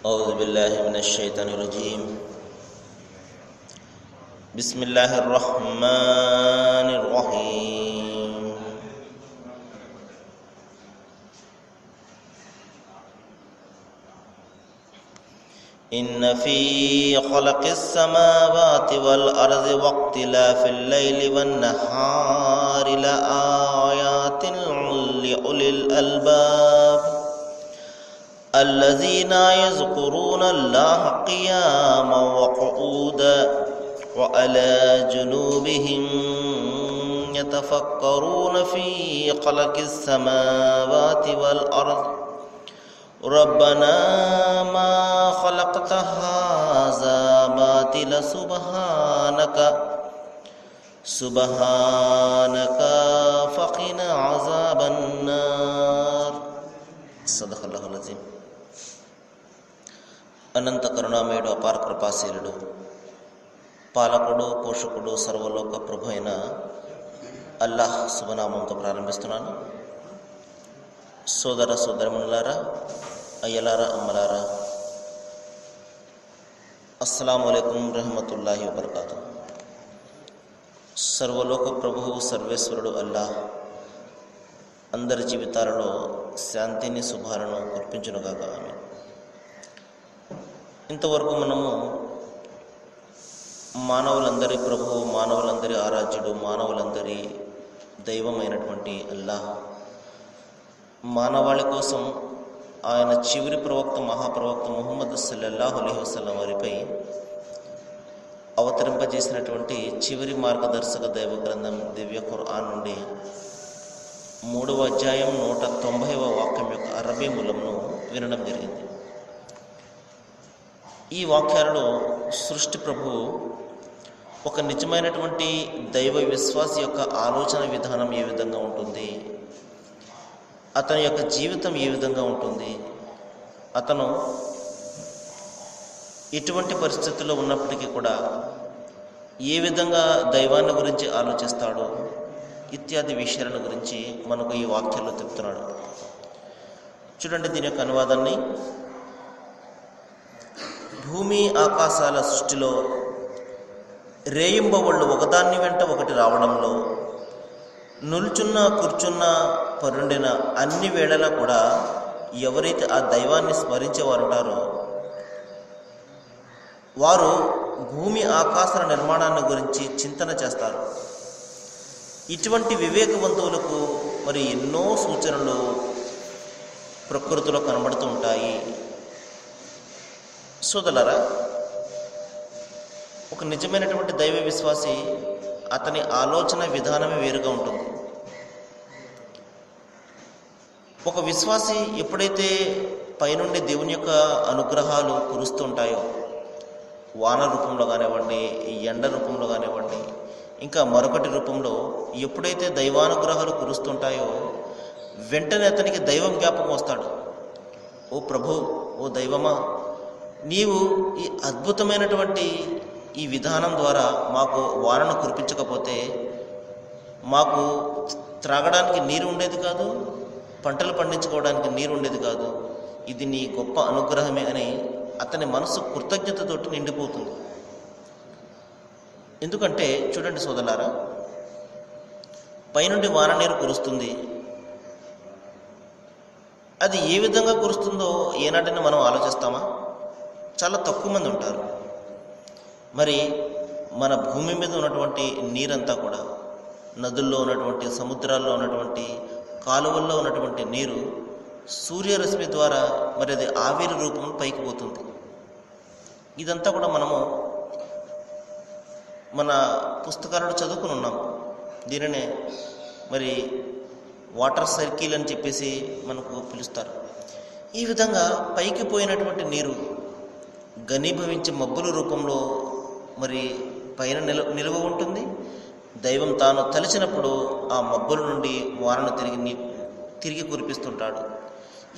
أعوذ بالله من الشيطان الرجيم. بسم الله الرحمن الرحيم. إن في خلق السماوات والأرض واختلاف الليل والنهار لآيات لأولي الألباب الذين يذكرون الله قياما وقعودا وعلى جنوبهم يتفكرون في خلق السماوات والأرض ربنا ما خلقت هذا باطلا سبحانك فقنا عذاب النار. صدق الله العظيم. అనంత కరుణామయుడు, అపార కృపాశీలుడు, పాలకుడు, పోషకుడు, సర్వలోక ప్రభు అయిన అల్లాహ్ శుభనామంతో ప్రారంభిస్తున్నాను. సోదర సోదరిమణులారా, అయ్యలారా, అమ్మలారా, అస్సలాము అలైకుం రహమతుల్లాహి వబర్కాతు. సర్వలోక ప్రభువు సర్వేశ్వరుడు అల్లాహ్ అందరి జీవితాలలో శాంతిని, శుభాలను కురిపించునుగాక. ఆమీన్. ఇంతవరకు మనము మానవులందరి ప్రభువు, మానవులందరి ఆరాధ్యుడు, మానవులందరి దైవమైనటువంటి అల్లాహ్ మానవాళి కోసం ఆయన చివరి ప్రవక్త, మహాప్రవక్త ముహమ్మద్ సల్లల్లాహు అలైహి వసల్లం వారిపై అవతరింపజేసినటువంటి చివరి మార్గదర్శక దైవ గ్రంథం దివ్య ఖురాన్ నుండి 3వ అధ్యాయం 190వ వాక్యం యొక్క అరబీ మూలంను వినడం జరిగింది. ఈ వాక్యాలలో సృష్టి ప్రభువు ఒక నిజమైనటువంటి దైవ విశ్వాసి యొక్క ఆలోచన విధానం ఏ విధంగా ఉంటుంది, అతని యొక్క జీవితం ఏ విధంగా ఉంటుంది, అతను ఎటువంటి పరిస్థితుల్లో ఉన్నప్పటికీ కూడా ఏ విధంగా దైవాన్ని గురించి ఆలోచిస్తాడో ఇత్యాది విషయాల గురించి మనకు ఈ వాక్యాల్లో చెప్తున్నాడు. చూడండి దీని యొక్క అనువాదాన్ని. భూమి ఆకాశాల సృష్టిలో రేయింబవళ్ళు ఒకదాన్ని వెంట ఒకటి రావడంలో, నిల్చున్న కూర్చున్న పరుండిన అన్ని వేళలా కూడా ఎవరైతే ఆ దైవాన్ని స్మరించేవారు ఉంటారో వారు భూమి ఆకాశాల నిర్మాణాన్ని గురించి చింతన చేస్తారు. ఇటువంటి వివేకవంతులకు మరి ఎన్నో సూచనలు ప్రకృతిలో కనబడుతూ ఉంటాయి. సోదరులారా, ఒక నిజమైనటువంటి దైవ విశ్వాసి అతని ఆలోచన విధానమే వేరుగా ఉంటుంది. ఒక విశ్వాసి ఎప్పుడైతే పైనుండి దేవుని యొక్క అనుగ్రహాలు కురుస్తుంటాయో, వాన రూపంలో కానివ్వండి, ఎండ రూపంలో కానివ్వండి, ఇంకా మరొకటి రూపంలో ఎప్పుడైతే దైవానుగ్రహాలు కురుస్తుంటాయో వెంటనే అతనికి దైవం జ్ఞాపకం వస్తాడు. ఓ ప్రభు, ఓ దైవమా, నీవు ఈ అద్భుతమైనటువంటి ఈ విధానం ద్వారా మాకు వానను కురిపించకపోతే మాకు త్రాగడానికి నీరు ఉండేది కాదు, పంటలు పండించుకోవడానికి నీరు ఉండేది కాదు. ఇది నీ గొప్ప అనుగ్రహమే అని అతని మనసు కృతజ్ఞతతోటి నిండిపోతుంది. ఎందుకంటే చూడండి సోదరులారా, పైనుండి వాన నీరు కురుస్తుంది. అది ఏ విధంగా కురుస్తుందో ఏనాటిని మనం ఆలోచిస్తామా? చాలా తక్కువ మంది ఉంటారు. మరి మన భూమి మీద ఉన్నటువంటి నీరంతా కూడా, నదుల్లో ఉన్నటువంటి, సముద్రాల్లో ఉన్నటువంటి, కాలువల్లో ఉన్నటువంటి నీరు సూర్యరశ్మి ద్వారా మరి అది ఆవిరి రూపంలో పైకి పోతుంది. ఇదంతా కూడా మనము మన పుస్తకాలలో చదువుకుని ఉన్నాం. దీనినే మరి వాటర్ సర్కిల్ అని చెప్పేసి మనకు పిలుస్తారు. ఈ విధంగా పైకి పోయినటువంటి నీరు ఘనీభవించే మబ్బుల రూపంలో మరి పైన నిలువ ఉంటుంది. దైవం తాను తలిచినప్పుడు ఆ మబ్బుల నుండి వానను తిరిగి కురిపిస్తుంటాడు.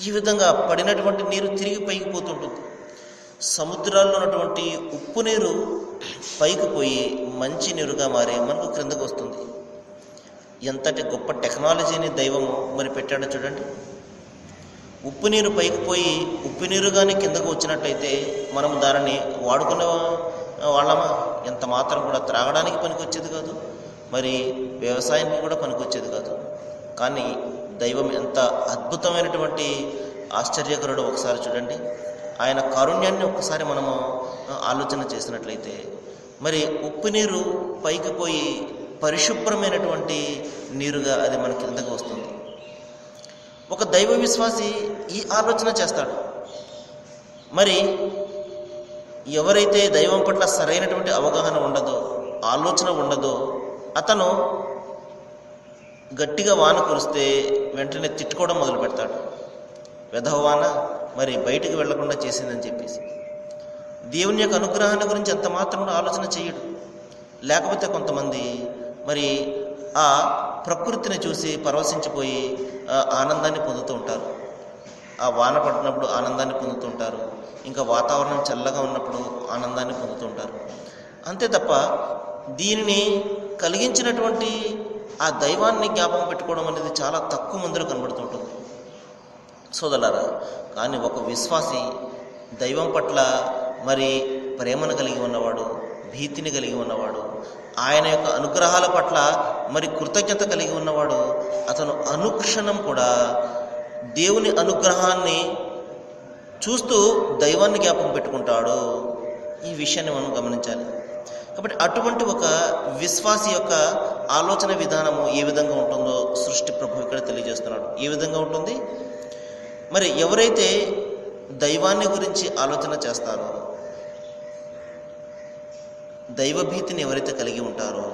ఈ విధంగా పడినటువంటి నీరు తిరిగి పైకి పోతుంటుంది. సముద్రాల్లో ఉన్నటువంటి ఉప్పు నీరు పైకి పోయి మంచి నీరుగా మారి మనకు క్రిందకు వస్తుంది. ఎంతటి గొప్ప టెక్నాలజీని దైవము మరి పెట్టాడో చూడండి. ఉప్పు నీరు పైకి పోయి ఉప్పు నీరుగానే కిందకు వచ్చినట్లయితే మనం దానిని వాడుకునే వాళ్ళమా? ఎంత మాత్రం కూడా త్రాగడానికి పనికొచ్చేది కాదు, మరి వ్యవసాయానికి కూడా పనికొచ్చేది కాదు. కానీ దైవం ఎంత అద్భుతమైనటువంటి ఆశ్చర్యకరుడు ఒకసారి చూడండి. ఆయన కారుణ్యాన్ని ఒక్కసారి మనము ఆలోచన చేసినట్లయితే, మరి ఉప్పు నీరు పైకి పోయి పరిశుభ్రమైనటువంటి నీరుగా అది మన కిందకు వస్తుంది. ఒక దైవ విశ్వాసి ఈ ఆలోచన చేస్తాడు. మరి ఎవరైతే దైవం పట్ల సరైనటువంటి అవగాహన ఉండదో, ఆలోచన ఉండదో, అతను గట్టిగా వాన కురిస్తే వెంటనే తిట్టుకోవడం మొదలు పెడతాడు. వెధవాన మరి బయటికి వెళ్లకుండా చేసిందని చెప్పేసి దేవుని యొక్క అనుగ్రహాన్ని గురించి ఎంత మాత్రం ఆలోచన చేయడు. లేకపోతే కొంతమంది మరి ఆ ప్రకృతిని చూసి పరవశించిపోయి ఆనందాన్ని పొందుతూ ఉంటారు. ఆ వాన పడినప్పుడు ఆనందాన్ని పొందుతూ ఉంటారు, ఇంకా వాతావరణం చల్లగా ఉన్నప్పుడు ఆనందాన్ని పొందుతూ ఉంటారు. అంతే తప్ప దీనిని కలిగించినటువంటి ఆ దైవాన్ని జ్ఞాపకం పెట్టుకోవడం అనేది చాలా తక్కువ మందిలో కనబడుతుంటుంది సోదరులారా. కానీ ఒక విశ్వాసి దైవం పట్ల మరి ప్రేమను కలిగి ఉన్నవాడు, భీతిని కలిగి ఉన్నవాడు, ఆయన యొక్క అనుగ్రహాల పట్ల మరి కృతజ్ఞత కలిగి ఉన్నవాడు, అతను అనుక్షణం కూడా దేవుని అనుగ్రహాన్ని చూస్తూ దైవాన్ని జ్ఞాపకం పెట్టుకుంటాడు. ఈ విషయాన్ని మనం గమనించాలి. కాబట్టి అటువంటి ఒక విశ్వాసి యొక్క ఆలోచన విధానము ఏ విధంగా ఉంటుందో సృష్టి ప్రభు ఇక్కడ తెలియజేస్తున్నాడు. ఏ విధంగా ఉంటుంది? మరి ఎవరైతే దైవాన్ని గురించి ఆలోచన చేస్తారో, దైవభీతిని ఎవరైతే కలిగి ఉంటారో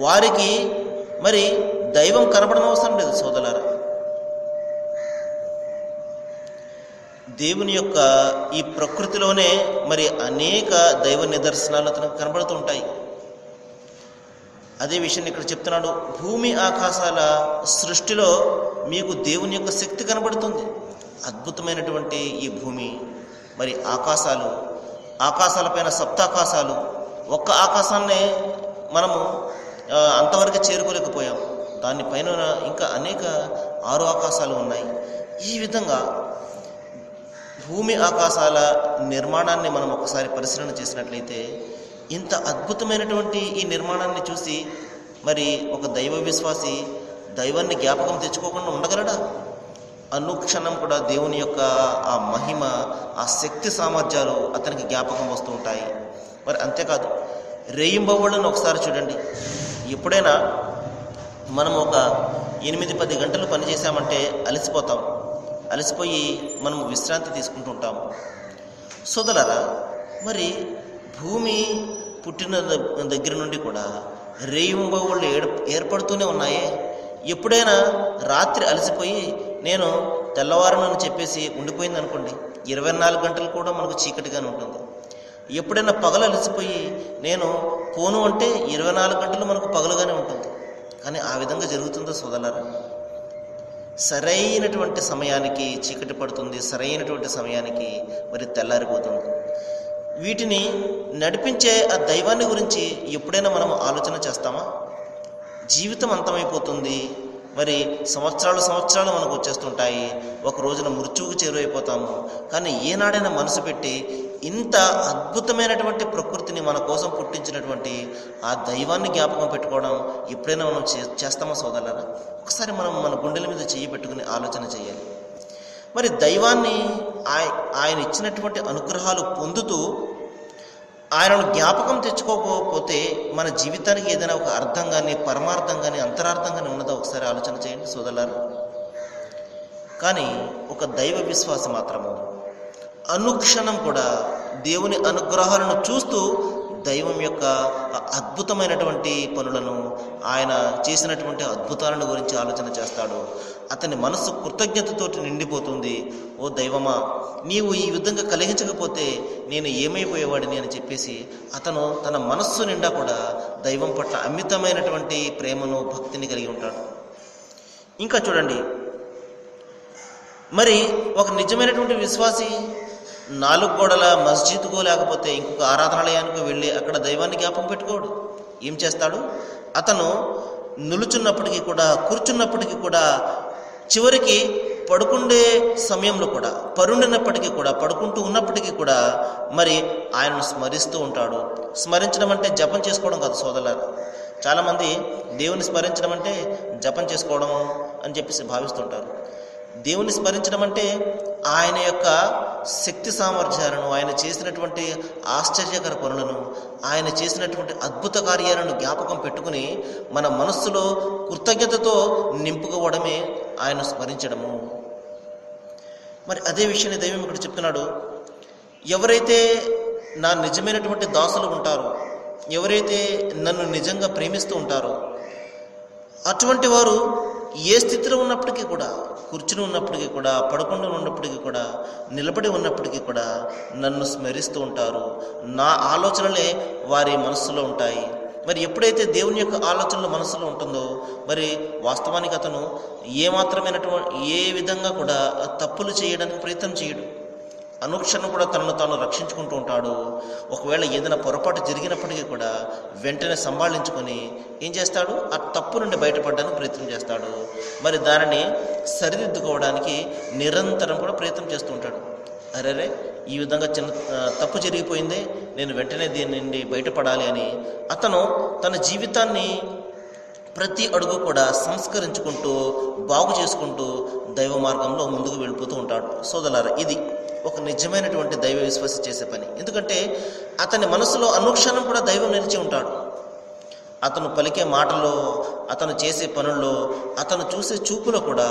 వారికి మరి దైవం కనబడనవసరం లేదు సోదరులారా. దేవుని యొక్క ఈ ప్రకృతిలోనే మరి అనేక దైవ నిదర్శనాలు అతనికి కనబడుతూ ఉంటాయి. అదే విషయాన్ని ఇక్కడ చెప్తున్నాడు. భూమి ఆకాశాల సృష్టిలో మీకు దేవుని యొక్క శక్తి కనబడుతుంది. అద్భుతమైనటువంటి ఈ భూమి, మరి ఆకాశాలు, ఆకాశాలపైన సప్తాకాశాలు, ఒక్క ఆకాశాన్నే మనము అంతవరకు చేరుకోలేకపోయాం. దానిపైన ఇంకా అనేక 6 ఆకాశాలు ఉన్నాయి. ఈ విధంగా భూమి ఆకాశాల నిర్మాణాన్ని మనం ఒకసారి పరిశీలన చేసినట్లయితే ఇంత అద్భుతమైనటువంటి ఈ నిర్మాణాన్ని చూసి మరి ఒక దైవ విశ్వాసి దైవాన్ని జ్ఞాపకం తెచ్చుకోకుండా ఉండగలడా? అనుక్షణం కూడా దేవుని యొక్క ఆ మహిమ, ఆ శక్తి సామర్థ్యాలు అతనికి జ్ఞాపకం వస్తూ ఉంటాయి. మరి అంతేకాదు, రేయింబవళ్ళను ఒకసారి చూడండి. ఎప్పుడైనా మనం ఒక 8-10 గంటలు పనిచేసామంటే అలసిపోతాం. అలసిపోయి మనం విశ్రాంతి తీసుకుంటూ ఉంటాము సోదరులారా. మరి భూమి పుట్టిన దగ్గర నుండి కూడా రేయింబవళ్ళు ఏర్పడుతూనే ఉన్నాయే. ఎప్పుడైనా రాత్రి అలసిపోయి నేను తెల్లవారునని చెప్పేసి ఉండిపోయింది అనుకోండి, 24 గంటలు కూడా మనకు చీకటిగానే ఉంటుంది. ఎప్పుడైనా పగలు అలసిపోయి నేను పోను అంటే 24 గంటలు మనకు పగలుగానే ఉంటుంది. కానీ ఆ విధంగా జరుగుతుందో సోదరులారా? సరైనటువంటి సమయానికి చీకటి పడుతుంది, సరైనటువంటి సమయానికి మరి తెల్లారిపోతుంది. వీటిని నడిపించే ఆ దైవాన్ని గురించి ఎప్పుడైనా మనం ఆలోచన చేస్తామా? జీవితం అంతమైపోతుంది, మరి సంవత్సరాలు మనకు వచ్చేస్తుంటాయి. ఒక రోజున మృత్యువుకు చేరువైపోతాము. కానీ ఏనాడైనా మనసు పెట్టి ఇంత అద్భుతమైనటువంటి ప్రకృతిని మన కోసం పుట్టించినటువంటి ఆ దైవాన్ని జ్ఞాపకం పెట్టుకోవడం ఎప్పుడైనా మనం చేస్తామా సోదరులారా? ఒకసారి మనం మన గుండెల మీద చెయ్యి పెట్టుకుని ఆలోచన చేయాలి. మరి దైవాన్ని ఆయన ఇచ్చినటువంటి అనుగ్రహాలు పొందుతూ ఆయనను జ్ఞాపకం తెచ్చుకోకపోతే మన జీవితానికి ఏదైనా ఒక అర్థం కానీ, పరమార్థం కానీ, అంతరార్థం కానీ ఉన్నదో ఒకసారి ఆలోచన చేయండి సోదరులారా. కానీ ఒక దైవ విశ్వాసి మాత్రము అనుక్షణం కూడా దేవుని అనుగ్రహాలను చూస్తూ దైవం యొక్క అద్భుతమైనటువంటి పనులను, ఆయన చేసినటువంటి అద్భుతాలను గురించి ఆలోచన చేస్తాడు. అతని మనస్సు కృతజ్ఞతతోటి నిండిపోతుంది. ఓ దైవమా, నీవు ఈ విధంగా కలిగించకపోతే నేను ఏమైపోయేవాడిని అని చెప్పేసి అతను తన మనస్సు నిండా కూడా దైవం పట్ల అమితమైనటువంటి ప్రేమను, భక్తిని కలిగి ఉంటాడు. ఇంకా చూడండి, మరి ఒక నిజమైనటువంటి విశ్వాసి 4 గోడల మస్జిద్కో లేకపోతే ఇంకొక ఆరాధనాలయానికి వెళ్ళి అక్కడ దైవాన్ని జ్ఞాపకం పెట్టుకోడు. ఏం చేస్తాడు? అతను నిలుచున్నప్పటికీ కూడా, కూర్చున్నప్పటికీ కూడా, చివరికి పడుకుండే సమయంలో కూడా, పరుండినప్పటికీ కూడా, పడుకుంటూ ఉన్నప్పటికీ కూడా మరి ఆయనను స్మరిస్తూ ఉంటాడు. స్మరించడం అంటే జపం చేసుకోవడం కాదు సోదరులారా. చాలామంది దేవుని స్మరించడం అంటే జపం చేసుకోవడం అని చెప్పేసి భావిస్తుంటారు. దేవుని స్మరించడం అంటే ఆయన యొక్క శక్తి సామర్థ్యాలను, ఆయన చేసినటువంటి ఆశ్చర్యకర పనులను, ఆయన చేసినటువంటి అద్భుత కార్యాలను జ్ఞాపకం పెట్టుకుని మన మనస్సులో కృతజ్ఞతతో నింపుకోవడమే ఆయన స్మరించడము. మరి అదే విషయాన్ని దైవం ఇక్కడ చెప్తున్నాడు. ఎవరైతే నా నిజమైనటువంటి దాసులు ఉంటారో, ఎవరైతే నన్ను నిజంగా ప్రేమిస్తూ ఉంటారో, అటువంటి వారు ఏ స్థితిలో ఉన్నప్పటికీ కూడా, కూర్చుని ఉన్నప్పటికీ కూడా, పడుకుండా ఉన్నప్పటికీ కూడా, నిలబడి ఉన్నప్పటికీ కూడా నన్ను స్మరిస్తూ ఉంటారు. నా ఆలోచనలే వారి మనస్సులో ఉంటాయి. మరి ఎప్పుడైతే దేవుని యొక్క ఆలోచనలు మనసులో ఉంటుందో, మరి వాస్తవానికి అతను ఏ విధంగా కూడా తప్పులు చేయడానికి ప్రయత్నం చేయడు. అనుక్షణం కూడా తనను తాను రక్షించుకుంటూ ఉంటాడు. ఒకవేళ ఏదైనా పొరపాటు జరిగినప్పటికీ కూడా వెంటనే సంభాళించుకొని ఏం చేస్తాడు? ఆ తప్పు నుండి బయటపడడానికి ప్రయత్నం చేస్తాడు. మరి దానిని సరిదిద్దుకోవడానికి నిరంతరం కూడా ప్రయత్నం చేస్తూ ఉంటాడు. అరే, ఈ విధంగా చిన్న తప్పు జరిగిపోయిందే, నేను వెంటనే దీని నుండి బయటపడాలి అని అతను తన జీవితాన్ని ప్రతి అడుగు కూడా సంస్కరించుకుంటూ, బాగు చేసుకుంటూ దైవ మార్గంలో ముందుకు వెళ్ళిపోతూ ఉంటాడు. సోదరులారా, ఇది ఒక నిజమైనటువంటి దైవ విశ్వాసి చేసే పని. ఎందుకంటే అతని మనసులో అనుక్షణం కూడా దైవం నిలిచి ఉంటాడు. అతను పలికే మాటల్లో, అతను చేసే పనుల్లో, అతను చూసే చూపులో కూడా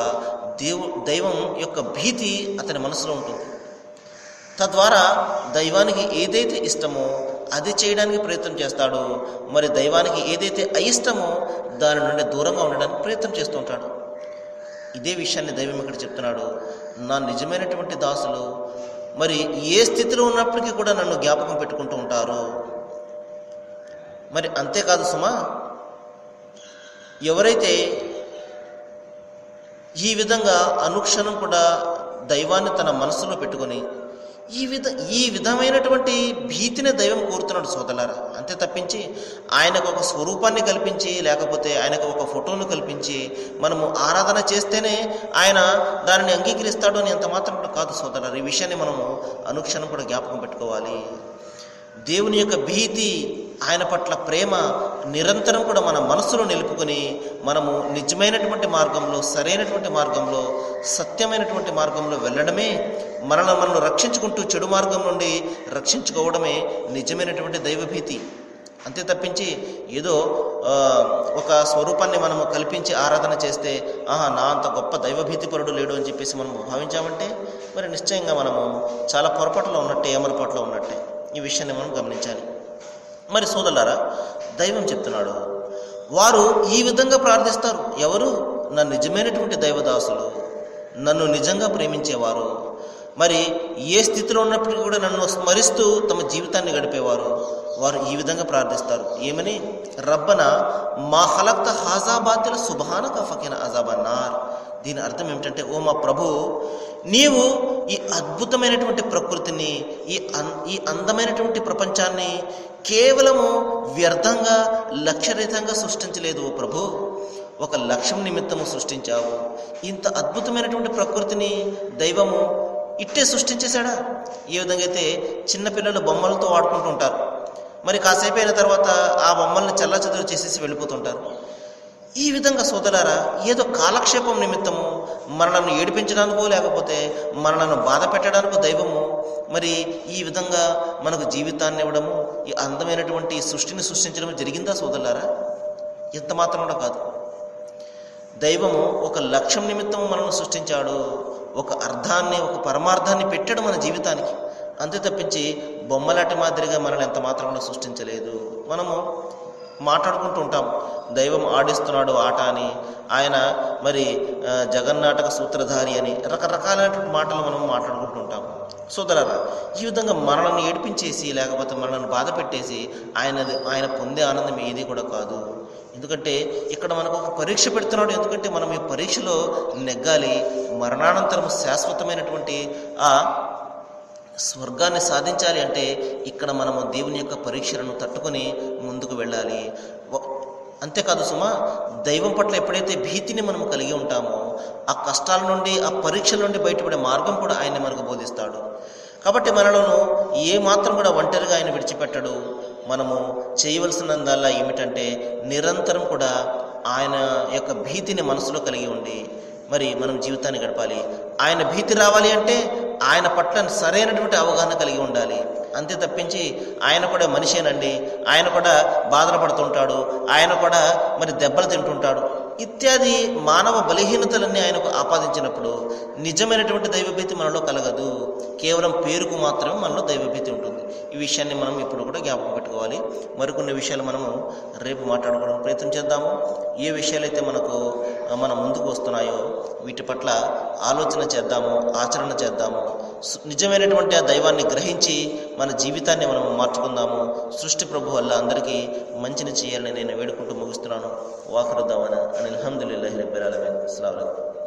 దైవం యొక్క భీతి అతని మనసులో ఉంటుంది. తద్వారా దైవానికి ఏదైతే ఇష్టమో అది చేయడానికి ప్రయత్నం చేస్తాడు. మరి దైవానికి ఏదైతే అయిష్టమో దాని నుండి దూరంగా ఉండడానికి ప్రయత్నం చేస్తూ ఉంటాడు. ఇదే విషయాన్ని దైవం ఇక్కడ చెప్తున్నాడు. నా నిజమైనటువంటి దాసులు మరి ఏ స్థితిలో ఉన్నప్పటికీ కూడా నన్ను జ్ఞాపకం పెట్టుకుంటూ ఉంటారు. మరి అంతేకాదు సుమా, ఎవరైతే ఈ విధంగా అనుక్షణం కూడా దైవాన్ని తన మనసులో పెట్టుకొని ఈ విధమైనటువంటి భీతిని దైవం కోరుతున్నాడు సోదరులారా. అంతే తప్పించి ఆయనకు ఒక స్వరూపాన్ని కల్పించి, లేకపోతే ఆయనకు ఒక ఫోటోను కల్పించి మనము ఆరాధన చేస్తేనే ఆయన దానిని అంగీకరిస్తాడు అని ఎంత మాత్రం కూడా కాదు సోదరులారా. ఈ విషయాన్ని మనము అనుక్షణం కూడా జ్ఞాపకం పెట్టుకోవాలి. దేవుని యొక్క భీతి, ఆయన పట్ల ప్రేమ నిరంతరం కూడా మన మనస్సులో నిలుపుకొని మనము నిజమైనటువంటి మార్గంలో, సరైనటువంటి మార్గంలో, సత్యమైనటువంటి మార్గంలో వెళ్ళడమే, మనల్ని రక్షించుకుంటూ చెడు మార్గం నుండి రక్షించుకోవడమే నిజమైనటువంటి దైవభీతి. అంతే తప్పించి ఏదో ఒక స్వరూపాన్ని మనము కల్పించి ఆరాధన చేస్తే నా అంత గొప్ప దైవభీతిపరుడు లేడు అని చెప్పేసి మనం భావించామంటే మరి నిశ్చయంగా మనము చాలా పొరపాటులో ఉన్నట్టే, ఏమరపాటులో ఉన్నట్టే. ఈ విషయాన్ని మనం గమనించాలి. మరి సోదరులారా, దైవం చెప్తున్నాడు, వారు ఈ విధంగా ప్రార్థిస్తారు. ఎవరు? నా నిజమైనటువంటి దైవదాసులు, నన్ను నిజంగా ప్రేమించేవారు, మరి ఏ స్థితిలో ఉన్నప్పటికీ కూడా నన్ను స్మరిస్తూ తమ జీవితాన్ని గడిపేవారు. వారు ఈ విధంగా ప్రార్థిస్తారు. ఏమని? రబ్బన మా హలక్త హాజాబాద్ల సుభానక ఫకిన అజాబన్నార్. దీని అర్థం ఏమిటంటే, ఓ మా ప్రభు, నీవు ఈ అద్భుతమైనటువంటి ప్రకృతిని, ఈ అందమైనటువంటి ప్రపంచాన్ని కేవలము వ్యర్థంగా, లక్ష్యరహితంగా సృష్టించలేదు. ఓ ప్రభు, ఒక లక్ష్యం నిమిత్తము సృష్టించావు. ఇంత అద్భుతమైనటువంటి ప్రకృతిని దైవము ఇట్టే సృష్టించేశాడా? ఏ విధంగా అయితే చిన్నపిల్లలు బొమ్మలతో ఆడుకుంటూ ఉంటారు, మరి కాసేపు అయిన తర్వాత ఆ బొమ్మల్ని చెల్లాచెదురు చేసేసి వెళ్ళిపోతుంటారు. ఈ విధంగా సోదరులారా, ఏదో కాలక్షేపం నిమిత్తము మనలను ఏడిపించడానికో, లేకపోతే మనలను బాధ పెట్టడానికో దైవము మరి ఈ విధంగా మనకు జీవితాన్ని ఇవ్వడము, ఈ అందమైనటువంటి సృష్టిని సృష్టించడం జరిగిందా సోదరులారా? ఎంత మాత్రం కూడా కాదు. దైవము ఒక లక్ష్యం నిమిత్తము మనల్ని సృష్టించాడు, ఒక అర్థాన్ని, ఒక పరమార్థాన్ని పెట్టాడు మన జీవితానికి. అంతే తప్పించి బొమ్మలాట మాదిరిగా మనల్ని ఎంత మాత్రం కూడా సృష్టించలేదు. మనము మాట్లాడుకుంటూ ఉంటాం, దైవం ఆడిస్తున్నాడు ఆట అని, ఆయన మరి జగన్నాటక సూత్రధారి అని, రకరకాలైనటువంటి మాటలు మనం మాట్లాడుకుంటూ ఉంటాం. సోదరులారా, ఈ విధంగా మనల్ని ఏడిపించేసి, లేకపోతే మనల్ని బాధ పెట్టేసి ఆయన పొందే ఆనందం ఏది కూడా కాదు. ఎందుకంటే ఇక్కడ మనకు ఒక పరీక్ష పెడుతున్నాడు. ఎందుకంటే మనం ఈ పరీక్షలో నెగ్గాలి, మరణానంతరం శాశ్వతమైనటువంటి ఆ స్వర్గాన్ని సాధించాలి అంటే ఇక్కడ మనము దేవుని యొక్క పరీక్షలను తట్టుకొని ముందుకు వెళ్ళాలి. అంతేకాదు సుమా, దైవం పట్ల ఎప్పుడైతే భీతిని మనము కలిగి ఉంటామో ఆ కష్టాల నుండి, ఆ పరీక్షల నుండి బయటపడే మార్గం కూడా ఆయన మనకు బోధిస్తాడు. కాబట్టి మనలను ఏ మాత్రం కూడా ఒంటరిగా ఆయన విడిచిపెట్టడు. మనము చేయవలసినందల్లా ఏమిటంటే నిరంతరం కూడా ఆయన యొక్క భీతిని మనసులో కలిగి ఉండి మరి మనం జీవితాన్ని గడపాలి. ఆయన భీతి రావాలి అంటే ఆయన పట్ల సరైనటువంటి అవగాహన కలిగి ఉండాలి. అంతే తప్పించి ఆయన కూడా మనిషేనండి, ఆయన కూడా బాధలు పడుతుంటాడు, ఆయన కూడా మరి దెబ్బలు తింటుంటాడు ఇత్యాది మానవ బలహీనతలన్నీ ఆయనకు ఆపాదించినప్పుడు నిజమైనటువంటి దైవభీతి మనలో కలగదు. కేవలం పేరుకు మాత్రమే మనలో దైవభీతి ఉంటుంది. ఈ విషయాన్ని మనం ఇప్పుడు కూడా జ్ఞాపకం పెట్టుకోవాలి. మరికొన్ని విషయాలు మనము రేపు మాట్లాడుకోవడానికి ప్రయత్నం చేద్దాము. ఏ విషయాలైతే మన ముందుకు వస్తున్నాయో వీటి పట్ల ఆలోచన చేద్దాము, ఆచరణ చేద్దాము. నిజమైనటువంటి ఆ దైవాన్ని గ్రహించి మన జీవితాన్ని మనం మార్చుకుందాము. సృష్టి ప్రభు వల్ల అందరికీ మంచిని చేయాలని నేను వేడుకుంటూ ముగిస్తున్నాను. వాఖరుద్దామని అల్హమ్దులిల్లాహి రబ్బిల్ ఆలమీన్. అస్సలాము అలైకుం.